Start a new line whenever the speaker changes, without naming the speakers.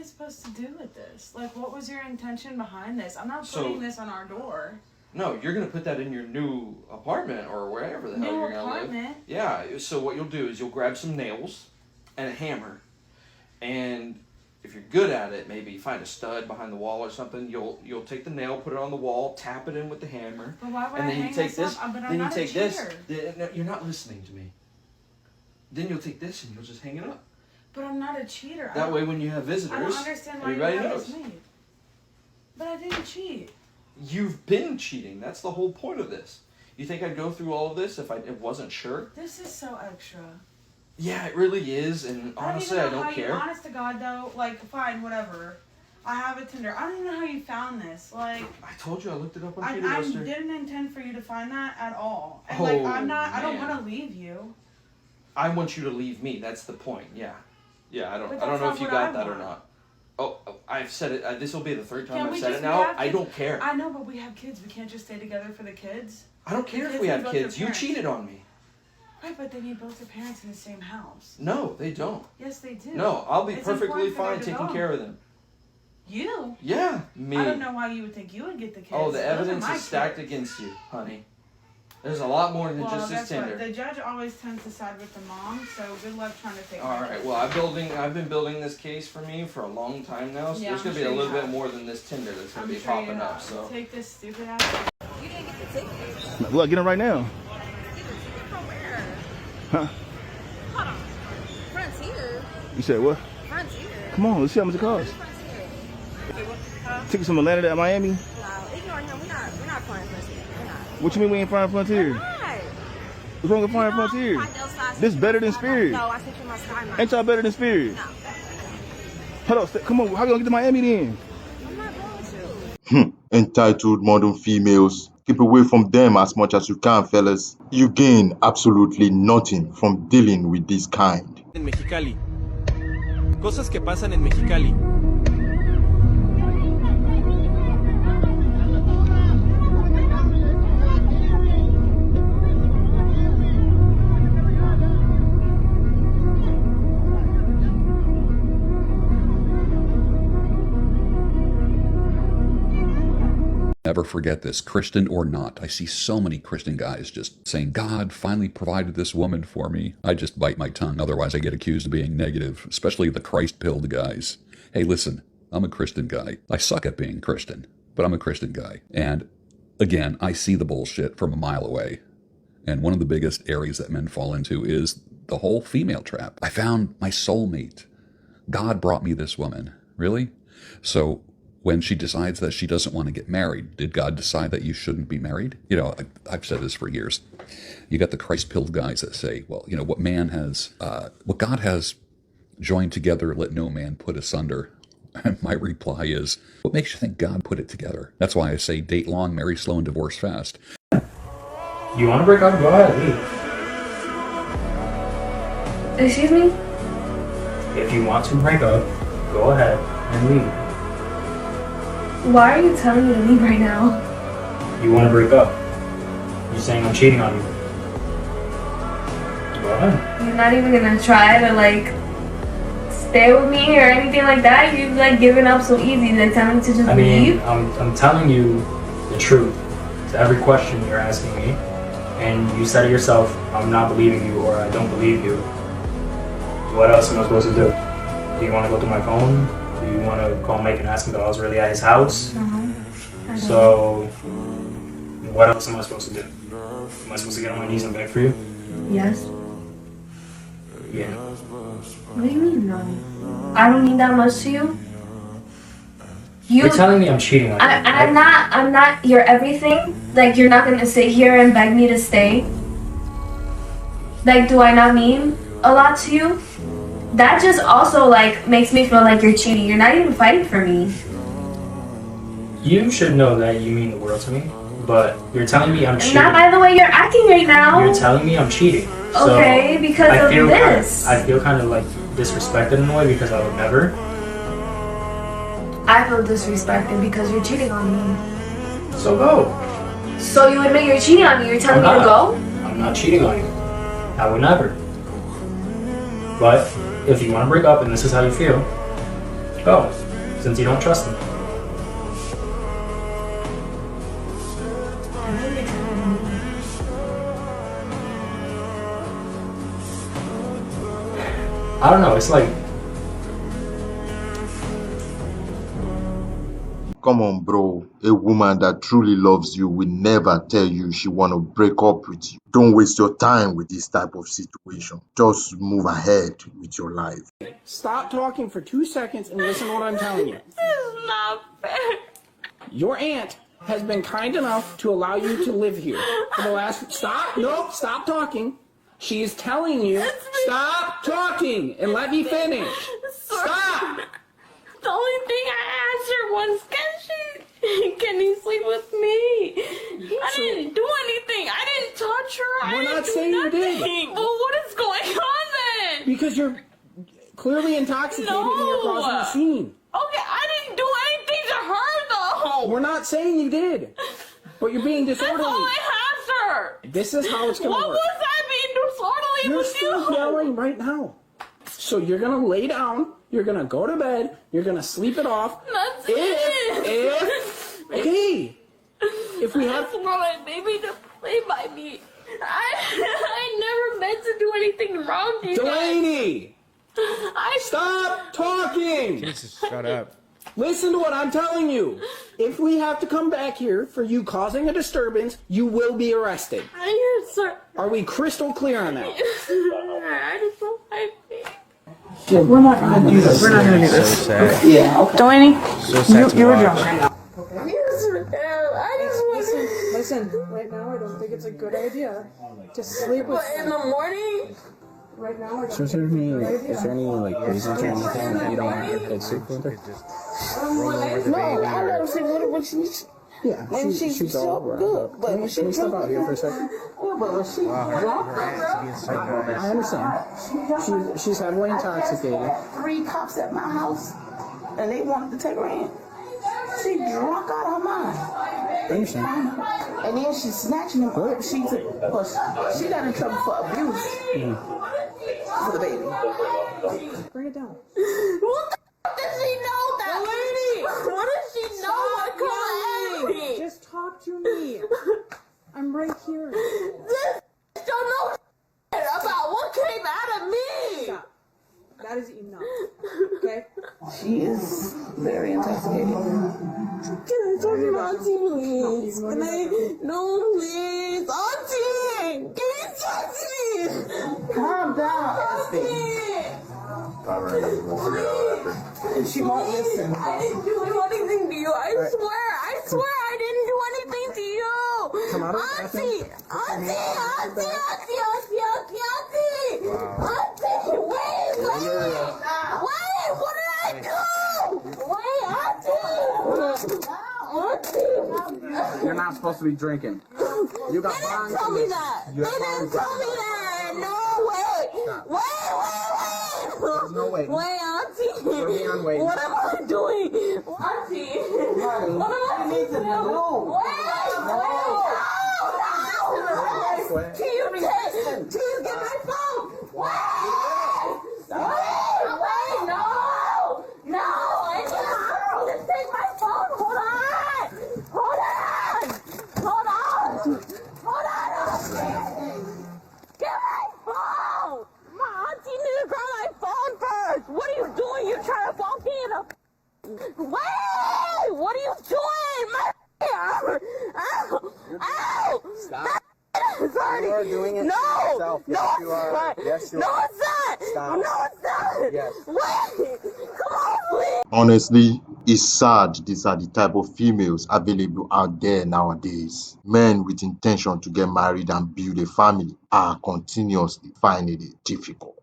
supposed to do with this? Like, what was your intention behind this? I'm not putting this on our door.
No, you're gonna put that in your new apartment or wherever the hell you're gonna live. Yeah. So what you'll do is you'll grab some nails and a hammer, and if you're good at it, maybe find a stud behind the wall or something. You'll take the nail, put it on the wall, tap it in with the hammer,
but why would
and
I
then you take this. Then you take this.
No,
you're not listening to me. Then you'll take this and you'll just hang it up.
But I'm not a cheater.
That way, when you have visitors,
I don't understand why
everybody
you have
knows.
this made. But I didn't cheat.
You've been cheating. That's the whole point of this. You think I'd go through all of this if I wasn't sure?
This is so extra.
Yeah, it really is, and honestly, I don't care.
Honest to God, though, like, fine, whatever. I have a Tinder. I don't even know how you found this. Like,
I told you I looked it up on
I didn't intend for you to find that at all. And like, I don't want to leave you.
I want you to leave me. That's the point. Yeah. Yeah, I don't know if you got that or not. Oh, I've said it. This will be the third time I've said it now. I don't care.
I know, but we have kids. We can't just stay together for the kids.
I don't care if we have kids. You cheated on me.
Right, but they need both their parents in the same house.
No, they don't.
Yes, they do.
No, I'll be perfectly fine taking care of them.
You?
Yeah, me.
I don't know why you would think you would get the kids.
Oh, the evidence is stacked against you, honey. There's a lot more than just this Tinder.
The judge always tends to side with the mom, so good luck trying to take.
All right. Well, I've been building this case for me for a long time now. So there's gonna be a little bit more than this Tinder that's gonna be popping up. So
take this stupid ass.
You didn't get the ticket.
Well, get it right now.
From where?
Huh?
Hold on. Frontier.
You said what?
Frontier.
Come on, let's see how much it costs. Tickets from Atlanta to Miami.
No, ignore him. We're not flying Frontier. We're not.
What you mean we ain't flying Frontier?
We're not.
What's wrong with flying Frontier? This better than Spirit.
No, I think you must Skyline.
Ain't y'all better than Spirit?
No.
Hold up, come on. How you gonna get to Miami then?
I'm not going with you.
Entitled modern females. Keep away from them as much as you can, fellas. You gain absolutely nothing from dealing with this kind.
En Mexicali. Cosas que pasan en Mexicali.
Never forget this, Christian or not. I see so many Christian guys just saying, God finally provided this woman for me. I just bite my tongue, otherwise I get accused of being negative, especially the Christ-pilled guys. Hey, listen, I'm a Christian guy. I suck at being Christian, but I'm a Christian guy. And again, I see the bullshit from a mile away. And one of the biggest areas that men fall into is the whole female trap. I found my soulmate. God brought me this woman. Really? So when she decides that she doesn't want to get married, did God decide that you shouldn't be married? You know, I've said this for years. You got the Christ-pilled guys that say, well, you know, what God has joined together, let no man put asunder. And my reply is, what makes you think God put it together? That's why I say date long, marry slow, and divorce fast.
You want to break up? Go ahead, leave.
Excuse me?
If you want to break up, go ahead and leave.
Why are you telling me to leave right now?
You want to break up. You're saying I'm cheating on you. Go ahead.
You're not even gonna try to like stay with me or anything like that? You've like given up so easy, like telling me to just leave?
I'm telling you the truth to every question you're asking me. And you said it yourself, I'm not believing you or I don't believe you. What else am I supposed to do? Do you want to go through my phone? Do you want to call Mike and ask him if I was really at his house? So, what else am I supposed to do? Am I supposed to get on my knees and beg for you?
Yes.
Yeah.
What do you mean, no? I don't mean that much to you?
You're telling me I'm cheating on you.
I'm not your everything. Like, you're not gonna sit here and beg me to stay. Like, do I not mean a lot to you? That just also, like, makes me feel like you're cheating. You're not even fighting for me.
You should know that you mean the world to me, but you're telling me I'm cheating.
Not by the way you're acting right now.
You're telling me I'm cheating.
Okay,
so
because of this.
I feel kind of like disrespected in a way because I would never.
I feel disrespected because you're cheating on me.
So go.
So you admit you're cheating on me? You're telling me to go?
I'm not cheating on you. I would never. But if you want to break up and this is how you feel, go, since you don't trust me. I don't know, it's like...
Come on, bro. A woman that truly loves you will never tell you she want to break up with you. Don't waste your time with this type of situation. Just move ahead with your life.
Stop talking for 2 seconds and listen to what I'm telling you.
This is not fair.
Your aunt has been kind enough to allow you to live here for the last... Stop! No, stop talking. She is telling you, stop talking and let me finish. Stop!
The only thing I asked her was, can he sleep with me? I didn't do anything. I didn't touch her.
We're
I
not
didn't
saying
do
you
nothing.
did.
Well, what is going on then?
Because you're clearly intoxicated and you're causing a scene.
Okay, I didn't do anything to her though.
We're not saying you did. But you're being disorderly.
That's all I asked her.
This is how it's going to
What
work.
was I being disorderly
You're
with
still
you?
yelling right now. So you're going to lay down. You're going to go to bed. You're going to sleep it off.
That's it.
Okay. If we have...
That's what baby to play by me. I never meant to do anything wrong to you guys.
Delaney! Stop talking!
Jesus, shut up.
Listen to what I'm telling you. If we have to come back here for you causing a disturbance, you will be arrested.
Yes, sir.
Are we crystal clear on that?
I just don't like it.
We're not gonna do this. We're not gonna do this.
So sad.
Yeah. Okay.
Delaney,
So sad to
you were
watch.
drunk.
Yes, Dad. I just want
listen, right now I don't think it's a good idea to sleep with
But in the morning?
right now. I
So is there any like reasons or anything that you don't want your kids sleep with her?
No, I let her sleep with her, but she's...
Yeah,
And
she's all right.
good, but
Can we step out here for a second?
but when she's drunk,
I understand. She's heavily intoxicated.
3 cops at my house, and they wanted to take her in. She drunk out of her mind.
I understand.
And then she's snatching him up. She got in trouble for abuse for the baby.
bring it down.
What the f does she know that?
Lady, what does she know what come at me?
Just talk to me. I'm right here.
This don't know about what came out of me.
Stop. That is enough. Okay?
She is very intoxicated.
Can I talk to my auntie, please? Can I? No, please. Auntie! Can you talk to me?
Calm down, Esty. And she won't listen.
I didn't do anything to you. I swear I didn't do anything to you.
Come out of the
Auntie! Auntie! Wait, what did I do? Wait, Auntie!
You're not supposed to be drinking. You got
They didn't tell me that. They didn't tell me that. No, wait.
There's no way.
Wait, Auntie.
Put me on wait.
What am I doing? Auntie. What am I doing? Wait. Can you get my phone? Wait, no. I need to take my phone. Hold on. Get my phone. My auntie need to grab my phone first. What are you doing? You're trying to walk in a... Wait! What are you doing? My... Ow!
Stop.
Sorry.
You are doing it
no,
yourself.
No,
Yes,
it's
you are.
not.
Yes, you
no,
are.
it's not.
Stop.
No, it's not.
Yes.
Wait. Come on, please.
Honestly, it's sad these are the type of females available out there nowadays. Men with intention to get married and build a family are continuously finding it difficult.